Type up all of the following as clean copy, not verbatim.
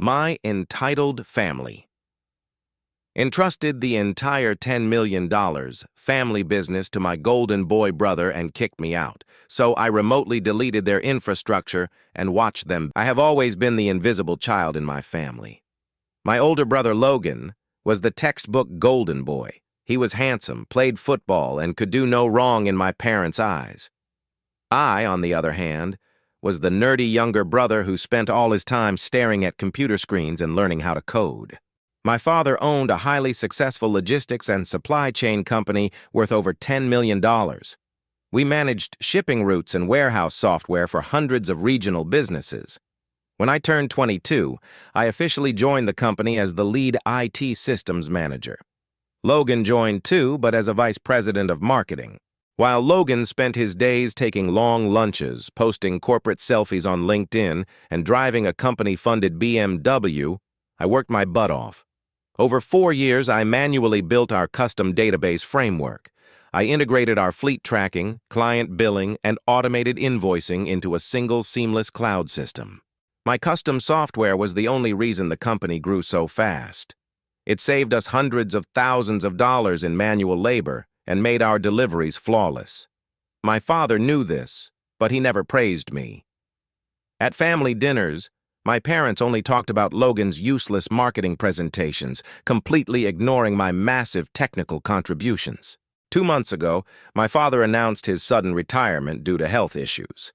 My entitled family. Entrusted the entire $10 million family business to my golden boy brother and kicked me out, so I remotely deleted their infrastructure and watched them. I have always been the invisible child in my family. My older brother Logan was the textbook golden boy. He was handsome, played football, and could do no wrong in my parents' eyes. I, on the other hand, was the nerdy younger brother who spent all his time staring at computer screens and learning how to code. My father owned a highly successful logistics and supply chain company worth over $10 million. We managed shipping routes and warehouse software for hundreds of regional businesses. When I turned 22, I officially joined the company as the lead IT systems manager. Logan joined too, but as a vice president of marketing. While Logan spent his days taking long lunches, posting corporate selfies on LinkedIn, and driving a company-funded BMW, I worked my butt off. Over 4 years, I manually built our custom database framework. I integrated our fleet tracking, client billing, and automated invoicing into a single seamless cloud system. My custom software was the only reason the company grew so fast. It saved us hundreds of thousands of dollars in manual labor and made our deliveries flawless. My father knew this, but he never praised me. At family dinners, my parents only talked about Logan's useless marketing presentations, completely ignoring my massive technical contributions. 2 months ago, my father announced his sudden retirement due to health issues.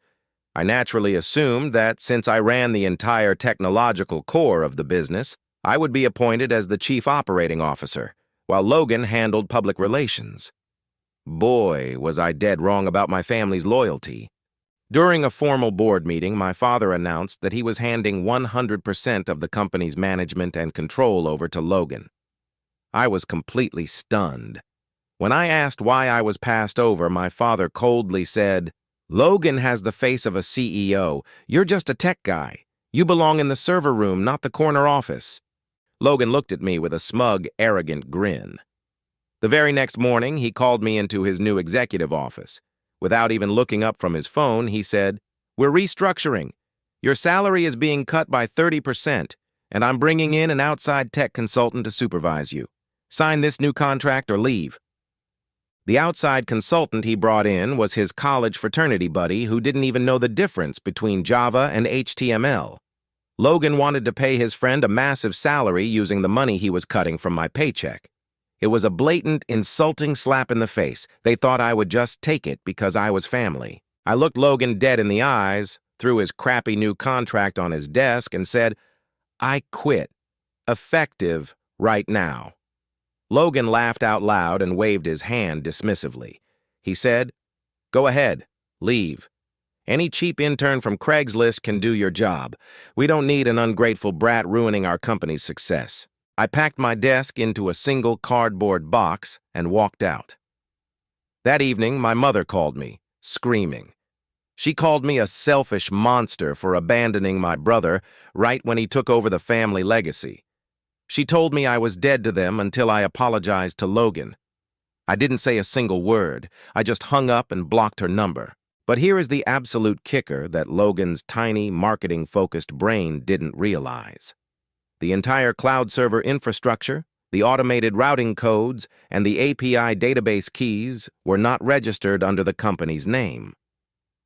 I naturally assumed that since I ran the entire technological core of the business, I would be appointed as the chief operating officer, while Logan handled public relations. Boy, was I dead wrong about my family's loyalty. During a formal board meeting, my father announced that he was handing 100% of the company's management and control over to Logan. I was completely stunned. When I asked why I was passed over, my father coldly said, "Logan has the face of a CEO. You're just a tech guy. You belong in the server room, not the corner office." Logan looked at me with a smug, arrogant grin. The very next morning, he called me into his new executive office. Without even looking up from his phone, he said, "We're restructuring. Your salary is being cut by 30%, and I'm bringing in an outside tech consultant to supervise you. Sign this new contract or leave." The outside consultant he brought in was his college fraternity buddy who didn't even know the difference between Java and HTML. Logan wanted to pay his friend a massive salary using the money he was cutting from my paycheck. It was a blatant, insulting slap in the face. They thought I would just take it because I was family. I looked Logan dead in the eyes, threw his crappy new contract on his desk, and said, "I quit. Effective right now." Logan laughed out loud and waved his hand dismissively. He said, "Go ahead. Leave. Any cheap intern from Craigslist can do your job. We don't need an ungrateful brat ruining our company's success." I packed my desk into a single cardboard box and walked out. That evening, my mother called me, screaming. She called me a selfish monster for abandoning my brother right when he took over the family legacy. She told me I was dead to them until I apologized to Logan. I didn't say a single word. I just hung up and blocked her number. But here is the absolute kicker that Logan's tiny, marketing-focused brain didn't realize. The entire cloud server infrastructure, the automated routing codes, and the API database keys were not registered under the company's name.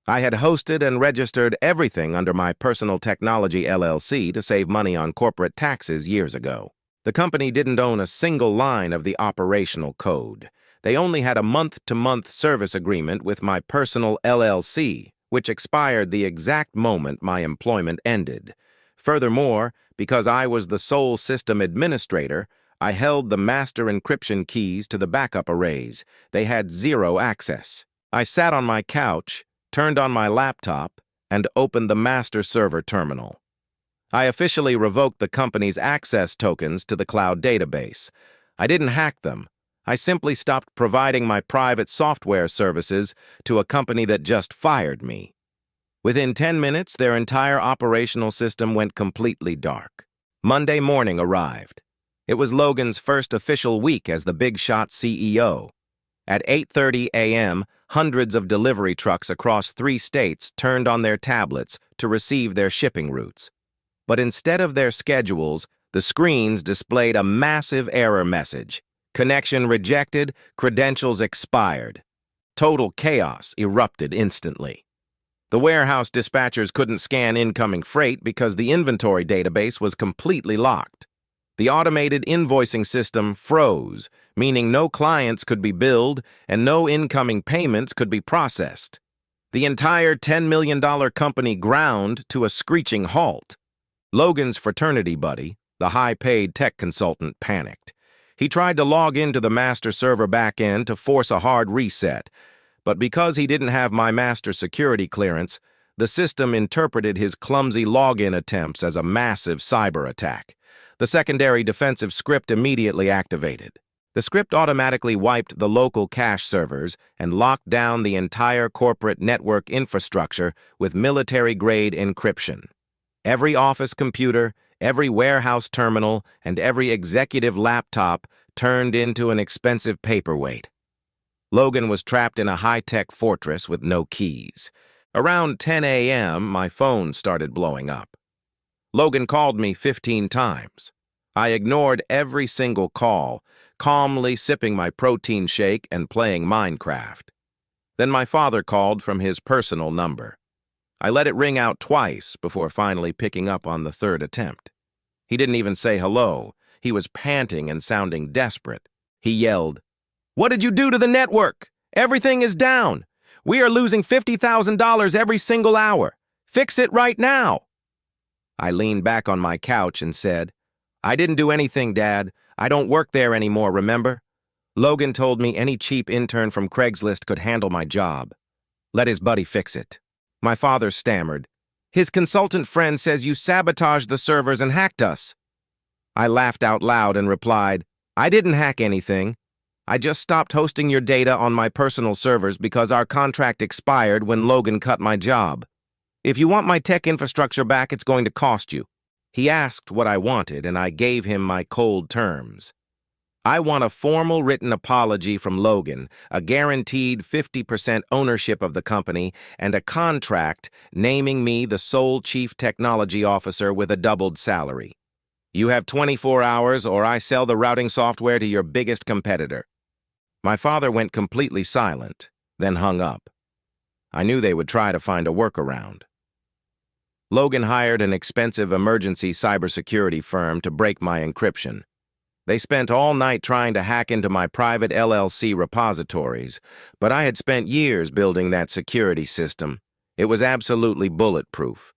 I had hosted and registered everything under my Personal Technology LLC to save money on corporate taxes years ago. The company didn't own a single line of the operational code. They only had a month-to-month service agreement with my personal LLC, which expired the exact moment my employment ended. Furthermore, because I was the sole system administrator, I held the master encryption keys to the backup arrays. They had zero access. I sat on my couch, turned on my laptop, and opened the master server terminal. I officially revoked the company's access tokens to the cloud database. I didn't hack them. I simply stopped providing my private software services to a company that just fired me. Within 10 minutes, their entire operational system went completely dark. Monday morning arrived. It was Logan's first official week as the big shot CEO. At 8:30 a.m., hundreds of delivery trucks across 3 states turned on their tablets to receive their shipping routes. But instead of their schedules, the screens displayed a massive error message. Connection rejected, credentials expired. Total chaos erupted instantly. The warehouse dispatchers couldn't scan incoming freight because the inventory database was completely locked. The automated invoicing system froze, meaning no clients could be billed and no incoming payments could be processed. The entire $10 million company ground to a screeching halt. Logan's fraternity buddy, the high-paid tech consultant, panicked. He tried to log into the master server backend to force a hard reset, but because he didn't have my master security clearance, the system interpreted his clumsy login attempts as a massive cyber attack. The secondary defensive script immediately activated. The script automatically wiped the local cache servers and locked down the entire corporate network infrastructure with military-grade encryption. Every office computer, every warehouse terminal, and every executive laptop turned into an expensive paperweight. Logan was trapped in a high-tech fortress with no keys. Around 10 a.m., my phone started blowing up. Logan called me 15 times. I ignored every single call, calmly sipping my protein shake and playing Minecraft. Then my father called from his personal number. I let it ring out twice before finally picking up on the third attempt. He didn't even say hello. He was panting and sounding desperate. He yelled, "What did you do to the network? Everything is down. We are losing $50,000 every single hour. Fix it right now." I leaned back on my couch and said, "I didn't do anything, Dad. I don't work there anymore, remember? Logan told me any cheap intern from Craigslist could handle my job. Let his buddy fix it." My father stammered, "His consultant friend says you sabotaged the servers and hacked us." I laughed out loud and replied, "I didn't hack anything. I just stopped hosting your data on my personal servers because our contract expired when Logan cut my job. If you want my tech infrastructure back, it's going to cost you." He asked what I wanted, and I gave him my cold terms. I want a formal written apology from Logan, a guaranteed 50% ownership of the company, and a contract naming me the sole chief technology officer with a doubled salary. You have 24 hours or I sell the routing software to your biggest competitor. My father went completely silent, then hung up. I knew they would try to find a workaround. Logan hired an expensive emergency cybersecurity firm to break my encryption. They spent all night trying to hack into my private LLC repositories, but I had spent years building that security system. It was absolutely bulletproof.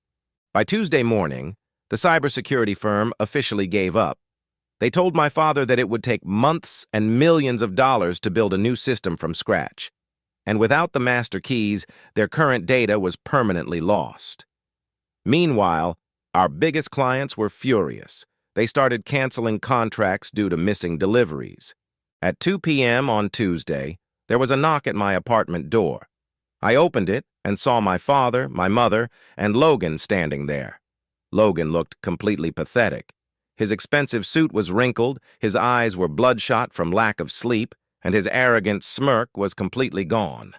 By Tuesday morning, the cybersecurity firm officially gave up. They told my father that it would take months and millions of dollars to build a new system from scratch. And without the master keys, their current data was permanently lost. Meanwhile, our biggest clients were furious. They started canceling contracts due to missing deliveries. At 2 p.m. on Tuesday, there was a knock at my apartment door. I opened it and saw my father, my mother, and Logan standing there. Logan looked completely pathetic. His expensive suit was wrinkled, his eyes were bloodshot from lack of sleep, and his arrogant smirk was completely gone.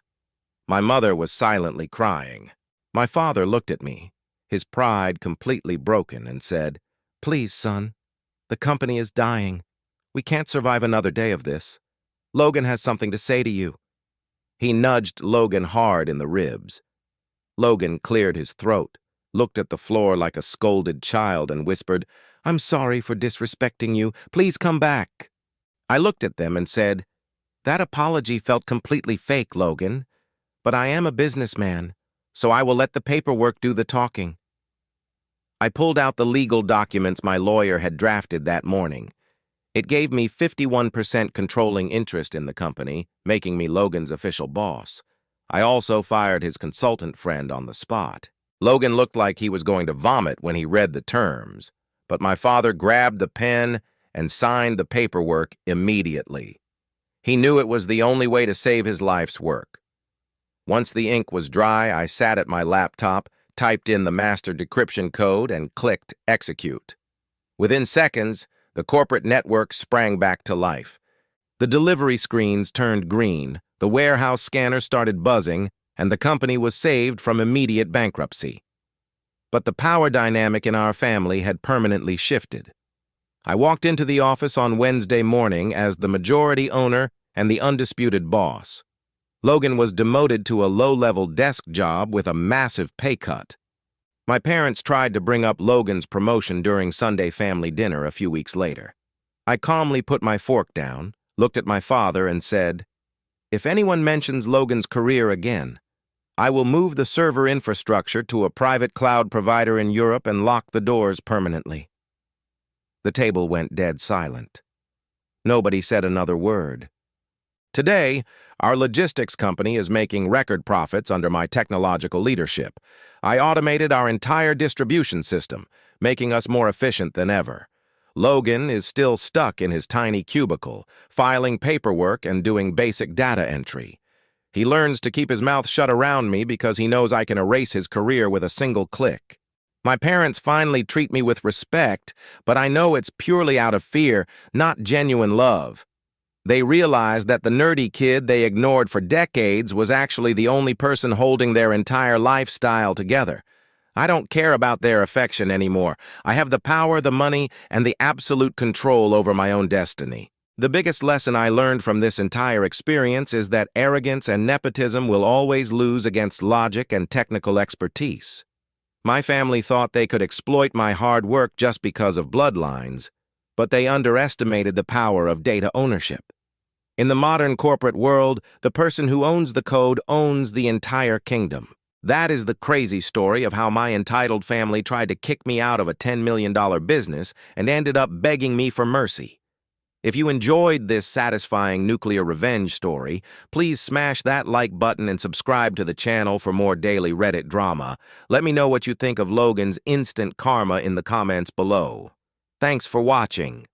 My mother was silently crying. My father looked at me, his pride completely broken, and said, "Please, son, the company is dying. We can't survive another day of this. Logan has something to say to you." He nudged Logan hard in the ribs. Logan cleared his throat, looked at the floor like a scolded child, and whispered, "I'm sorry for disrespecting you. Please come back." I looked at them and said, "That apology felt completely fake, Logan, but I am a businessman, so I will let the paperwork do the talking." I pulled out the legal documents my lawyer had drafted that morning. It gave me 51% controlling interest in the company, making me Logan's official boss. I also fired his consultant friend on the spot. Logan looked like he was going to vomit when he read the terms, but my father grabbed the pen and signed the paperwork immediately. He knew it was the only way to save his life's work. Once the ink was dry, I sat at my laptop, typed in the master decryption code, and clicked execute. Within seconds, the corporate network sprang back to life. The delivery screens turned green, the warehouse scanner started buzzing, and the company was saved from immediate bankruptcy. But the power dynamic in our family had permanently shifted. I walked into the office on Wednesday morning as the majority owner and the undisputed boss. Logan was demoted to a low-level desk job with a massive pay cut. My parents tried to bring up Logan's promotion during Sunday family dinner a few weeks later. I calmly put my fork down, looked at my father, and said, "If anyone mentions Logan's career again, I will move the server infrastructure to a private cloud provider in Europe and lock the doors permanently." The table went dead silent. Nobody said another word. Today, our logistics company is making record profits under my technological leadership. I automated our entire distribution system, making us more efficient than ever. Logan is still stuck in his tiny cubicle, filing paperwork and doing basic data entry. He learns to keep his mouth shut around me because he knows I can erase his career with a single click. My parents finally treat me with respect, but I know it's purely out of fear, not genuine love. They realize that the nerdy kid they ignored for decades was actually the only person holding their entire lifestyle together. I don't care about their affection anymore. I have the power, the money, and the absolute control over my own destiny. The biggest lesson I learned from this entire experience is that arrogance and nepotism will always lose against logic and technical expertise. My family thought they could exploit my hard work just because of bloodlines, but they underestimated the power of data ownership. In the modern corporate world, the person who owns the code owns the entire kingdom. That is the crazy story of how my entitled family tried to kick me out of a $10 million business and ended up begging me for mercy. If you enjoyed this satisfying nuclear revenge story, please smash that like button and subscribe to the channel for more daily Reddit drama. Let me know what you think of Logan's instant karma in the comments below. Thanks for watching.